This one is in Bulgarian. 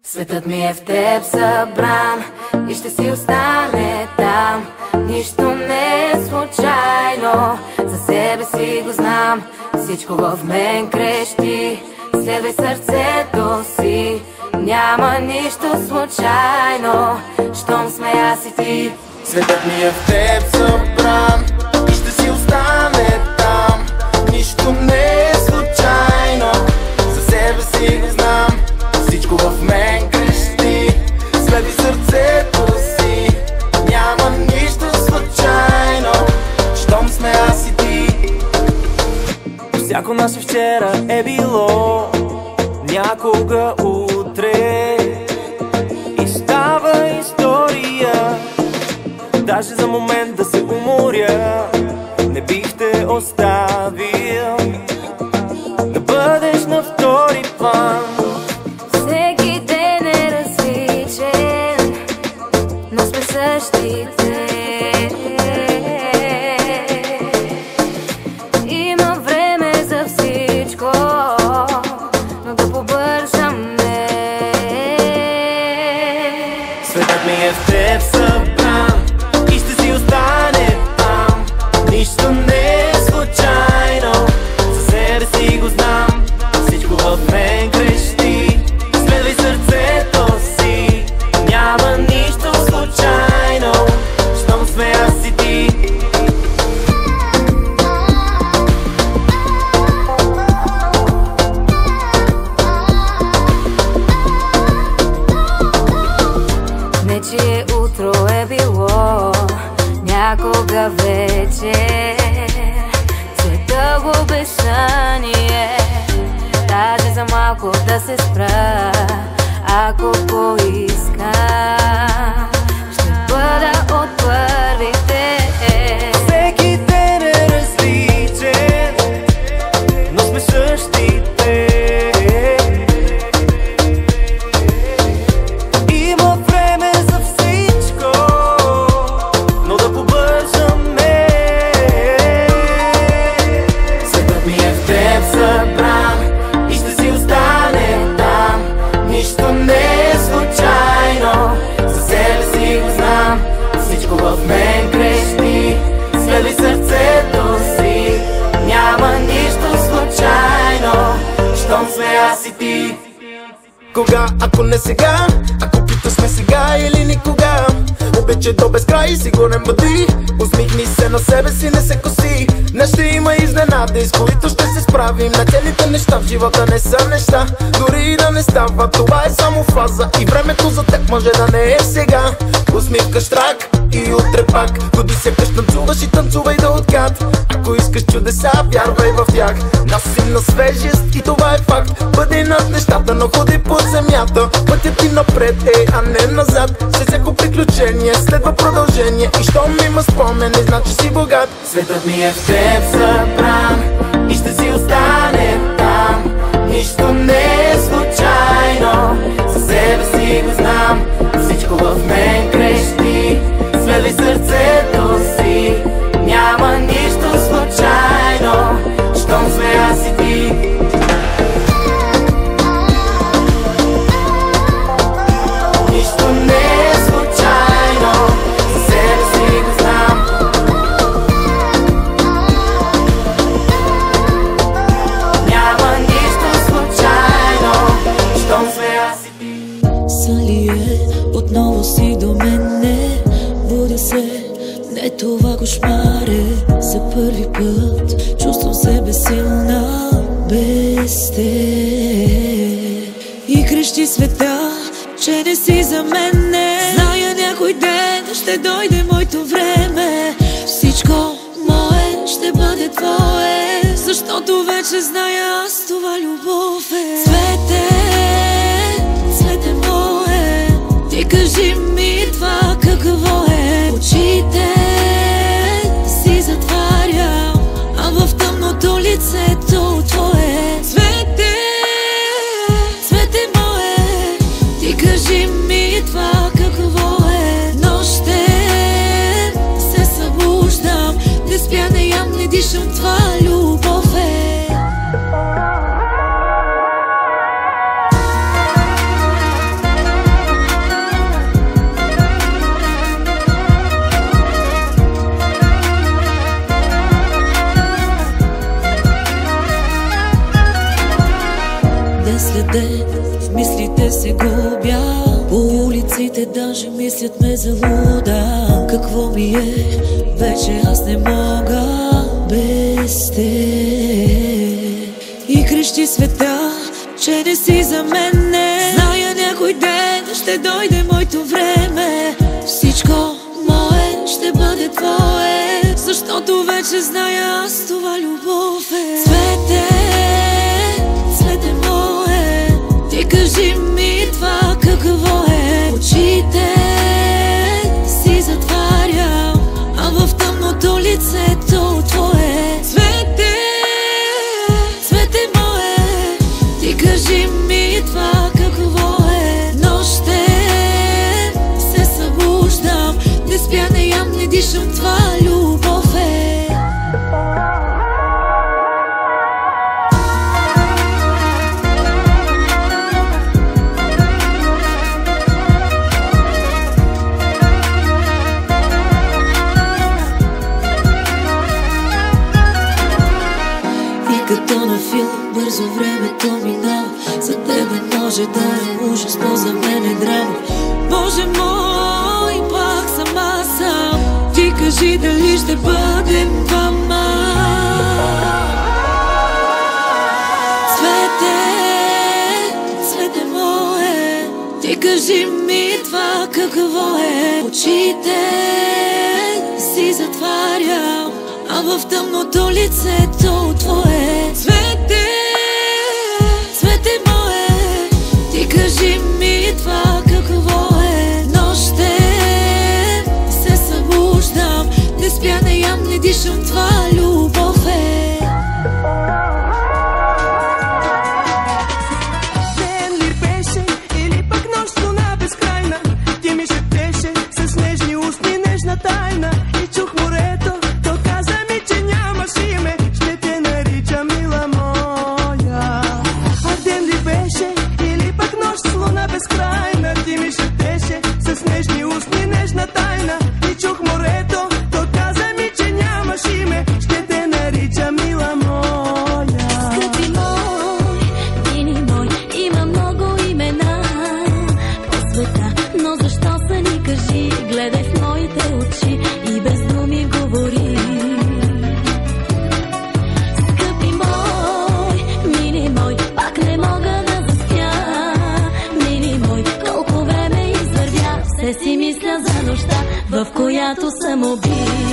Светът ми е в теб събран и ще си остане там. Нищо не е случайно, за себе си го знам. Всичко в мен крещи, следвай сърцето си. Няма нищо случайно, щом сме аз и ти. Светът ми е в теб събран и ще си остане там. Нищо не е случайно, за себе си го знам. Всичко в мен крещи, следи сърцето си. Няма нищо случайно, щом сме аз и ти. Всяко наше вчера е било някога утре и става история. Даже за момент да се уморя не бих те оставил да бъдеш на втори план. Всеки ден е различен, но сме същите. Има време за всичко, но да побързаме. Светът ми е в теб събран и ще си остане там. Нищо не е случайно, за себе си го знам. Всичко в мен крещи, следвай сърцето си. Няма нищо случайно, щом сме аз и ти. Нечие утро е било някога вечер. Цвета го безсъние, даже за малко да се спра, ако поискам. Ще бъда от първите. Всеки ден е различен, но сме същите. Има време за всичко, но да побързаме. Светът ми е в теб събран и ще си остане там. Нищо не е случайно, за себе си го знам. Всичко в мен крещи, следвай сърцето си. Няма нищо случайно, щом сме аз и ти. Кога, ако не сега, ако питаш сме сега или никога. Обичай до безкрай, сигурен бъди. Усмихни се на себе си, не се коси. Днес ще има изненади, с които ще се справим. На целите неща в живота не са неща, дори и да не става, това е само фаза. И времето за теб може да не е сега. Усмивка штрак и утре пак. Ходи сякаш танцуваш и танцувай до откат. Ако искаш чудеса, вярвай в тях. Носи на свежест и това е факт. Бъди над нещата, но ходи по земята. Пътят ти напред е, а не назад. След всяко приключение следва продължение. И щом има спомени, значи си богат. Светът ми е в теб събран и ще си остане там. Нищо не е случайно, за себе си го знам. Всичко в мен крещи, следвай сърцето си. Няма нищо случайно, щом сме аз и ти. Нищо не е случайно, за себе си го знам. Няма нищо случайно, щом сме аз и ти. Сън ли е, отново си до мене, будя се, не това кошмар е. За първи път чувствам себе силна без те. И крещи света, че не си за мене. Зная някой ден ще дойде моето време. Всичко мое ще бъде твое, защото вече зная аз това любов е. Цвете, цвете мое, ти кажи ми това какво е. Очите си затварям, а в тъмното лицето твое. Цвете, цвете мое, ти кажи ми това какво е. Нощем се събуждам, не спя, не ям, не дишам, това любов е. Другите даже мислят ме за луда. Какво ми е, вече аз не мога без теб. И крещи света, че не си за мене. Зная някой ден ще дойде моето време. Всичко мое ще бъде твое, защото вече зная аз това любов е. Цвете, цвете мое, ти кажи ми това какво е. Очите си затварям, а в тъмното лицето твое. Цвете, цвете мое, ти кажи ми това какво е. Нощем се събуждам, не спя, не ям, не дишам, това любов е. Като на филм, бързо времето минава. За тебе може да е ужас, но за мен е драма. Боже мой, пак сама съм. Ти кажи дали ще бъдем двама. Цвете, цвете мое, ти кажи ми това какво е. Очите си затварям, а в тъмното лицето твое. Цвете, цвете мое, ти кажи ми това какво е. Нощем се събуждам, не спя, не ям, не дишам, това любов е. Ден ли беше или пък нощ с луна безкрайна, ти ми шептеше с нежни устни нежна тайна. И чух морето, то каза ми, че нямаш име, ще те нарича мила моя. А ден ли беше или пък нощ с луна безкрайна, ти ми шептеше с нежни устни нежна тайна. И чух морето, то каза ми, че нямаш име, ще те нарича мила моя. Скъпи мой, мили мой, има много имена по света, но защо са ни кажи, гледай в моите очи и без думи говори. Скъпи мой, мили мой, пак не мога да заспя. Мили мой, колко време извървя, все си мисля за нощта, в която съм убит.